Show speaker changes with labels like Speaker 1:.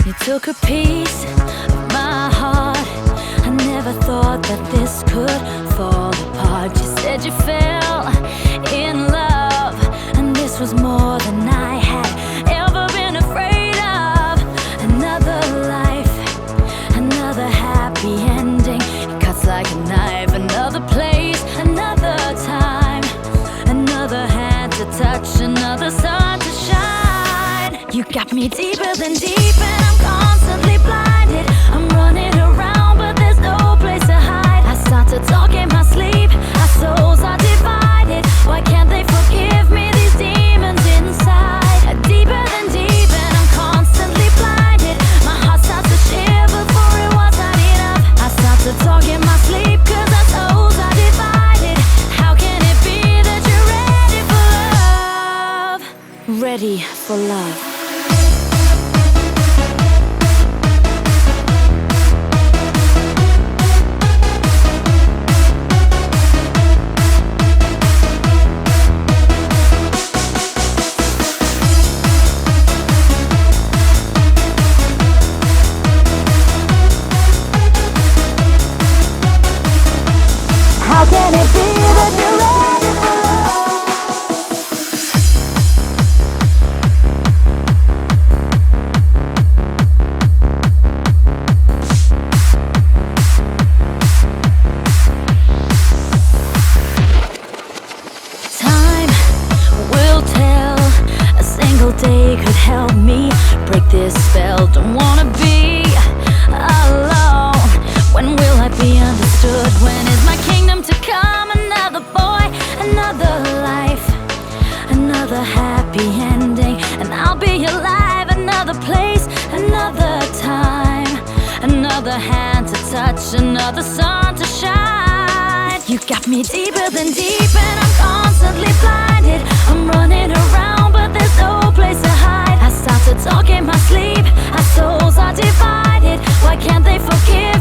Speaker 1: You took a piece of my heart. I never thought that this could fall apart. You said you fell in love, and this was more than I had ever been afraid of. Another life, another happy ending. It cuts like a knife. Another place, another time, another hand to touch, another sun to shine. You got me deeper than deep, and I'm constantly blinded. I'm running around, but there's no place to hide. I start to talk in my sleep. Our souls are divided. Why can't they forgive me? These demons inside. Deeper than deep, and I'm constantly blinded. My heart starts to shiver, for it was not enough. I start to talk in my sleep, 'cause our souls are divided. How can it be that you're ready for love? Ready for love. How can it be that you're ready for love? Time will tell. A single day could help me break this spell. Don't wanna be alone. When will I be understood? When is my kingdom to come? Another boy, another life, another happy ending, and I'll be alive. Another place, another time, another hand to touch, another sun to shine. You got me deeper than deep, and I'm constantly blinded. I'm running around, but there's no place to hide. I start to talk in my sleep. Our souls are divided. Why can't they forgive